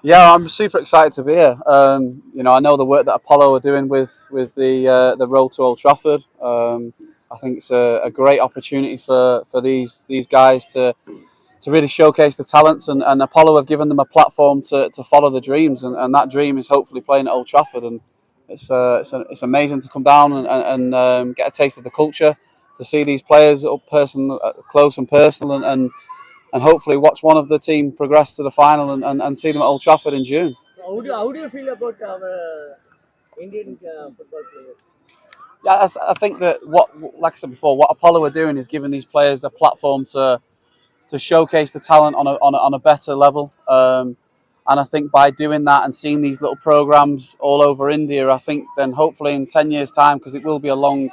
Yeah, I'm super excited to be here. I know the work that Apollo are doing with the road to Old Trafford. I think it's a great opportunity for these guys to really showcase the talents, and Apollo have given them a platform to follow the dreams, and that dream is hopefully playing at Old Trafford. And it's amazing to come down and get a taste of the culture, to see these players close and personal, and hopefully watch one of the team progress to the final and see them at Old Trafford in June. How do you feel about our Indian football players? Yeah, I think that like I said before, what Apollo are doing is giving these players a platform to showcase the talent on a better level. And I think by doing that and seeing these little programs all over India, I think then hopefully in 10 years' time, because it will be a long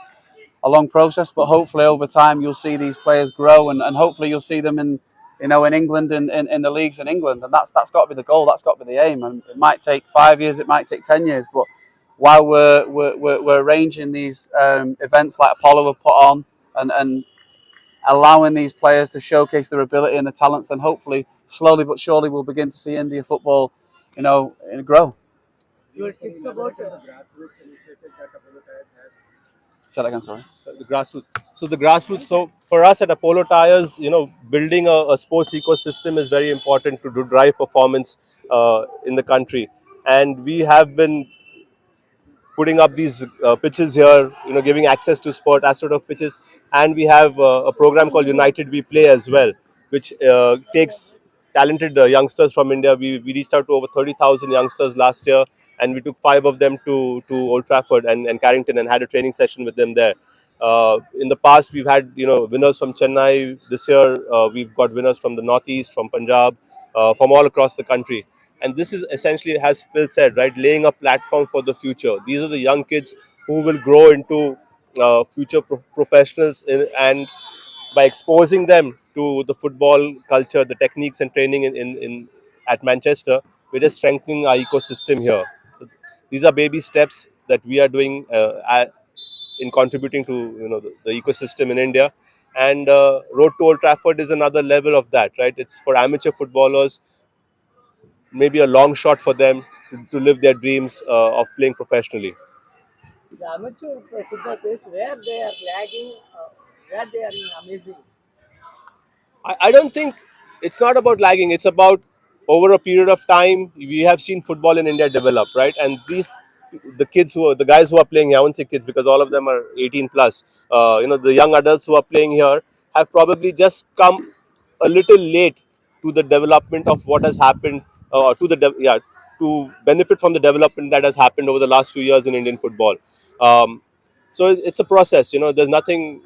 process, but hopefully over time you'll see these players grow, and hopefully you'll see them in England, in the leagues in England, and that's got to be the goal, that's got to be the aim. And it might take 5 years, it might take 10 years, but while we're arranging these events like Apollo have put on, and allowing these players to showcase their ability and the talents, then hopefully slowly but surely we'll begin to see India football, grow. Your tips about Say that again, sorry. So the grassroots. So for us at Apollo Tires, building a sports ecosystem is very important to drive performance in the country. And we have been putting up these pitches here, giving access to sport as sort of pitches. And we have a program called United We Play as well, which takes talented youngsters from India. We reached out to over 30,000 youngsters last year, and we took five of them to Old Trafford and Carrington and had a training session with them there. In the past, we've had winners from Chennai. This year, we've got winners from the Northeast, from Punjab, from all across the country. And this is essentially, as Phil said, right, laying a platform for the future. These are the young kids who will grow into future professionals, and by exposing them to the football culture, the techniques and training in at Manchester, we're just strengthening our ecosystem here. These are baby steps that we are doing in contributing to the ecosystem in India. And Road to Old Trafford is another level of that, right? It's for amateur footballers, maybe a long shot for them to live their dreams of playing professionally. the amateur football players where they are lagging, where they are amazing. I don't think it's not about lagging. It's about over a period of time we have seen football in India develop, right? And the guys who are playing here, I won't say kids because all of them are 18 plus. The young adults who are playing here have probably just come a little late to the development of what has happened, to benefit from the development that has happened over the last few years in Indian football. Um, so it's a process. There's nothing.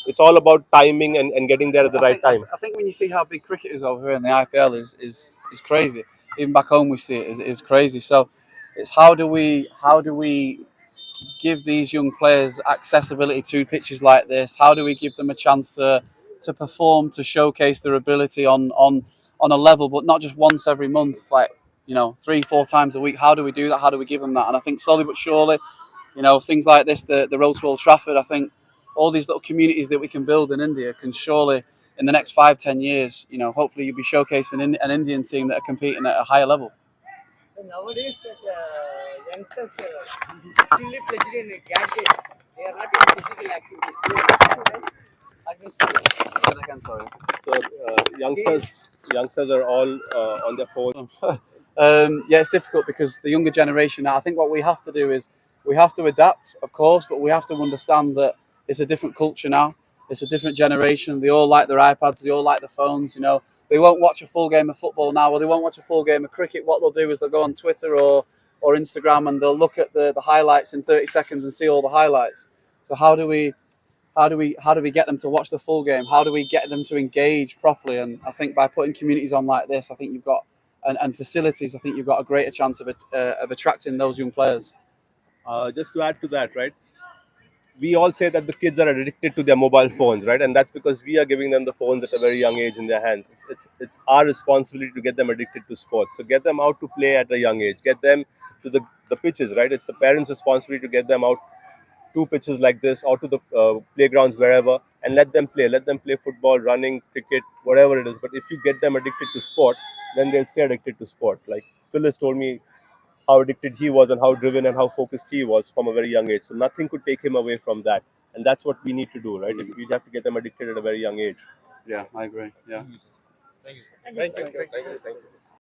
It's all about timing and getting there at the right time. I think when you see how big cricket is over here in the IPL is crazy. Even back home we see it is crazy. So it's how do we give these young players accessibility to pitches like this? How do we give them a chance to perform, to showcase their ability on a level, but not just once every month, like 3-4 times a week? How do we do that? How do we give them that? And I think slowly but surely, things like this, the road to Old Trafford, I think all these little communities that we can build in India can surely, in the next 5-10 years, hopefully you'll be showcasing an Indian team that are competing at a higher level. And nowadays, that youngsters fully pledged in gadgets. They are not in physical activities. They are not against it. Say that again, sorry. So youngsters are all on their phones. Yeah, it's difficult because the younger generation now, I think what we have to do is we have to adapt, of course, but we have to understand that it's a different culture now. It's a different generation. They all like their iPads. They all like their phones. They won't watch a full game of football now, or they won't watch a full game of cricket. What they'll do is they'll go on Twitter or Instagram, and they'll look at the highlights in 30 seconds and see all the highlights. So how do we get them to watch the full game? How do we get them to engage properly? And I think by putting communities on like this, I think you've got and facilities, I think you've got a greater chance of attracting those young players. Just to add to that, right? We all say that the kids are addicted to their mobile phones, right? And that's because we are giving them the phones at a very young age in their hands. It's our responsibility to get them addicted to sports. So get them out to play at a young age. Get them to the pitches, right? It's the parents' responsibility to get them out to pitches like this or to the playgrounds wherever, and let them play. Let them play football, running, cricket, whatever it is. But if you get them addicted to sport, then they'll stay addicted to sport. Like Phyllis told me how addicted he was and how driven and how focused he was from a very young age. So nothing could take him away from that. And that's what we need to do, right? We have to get them addicted at a very young age. Yeah, I agree. Yeah. Thank you. Thank you. Thank you.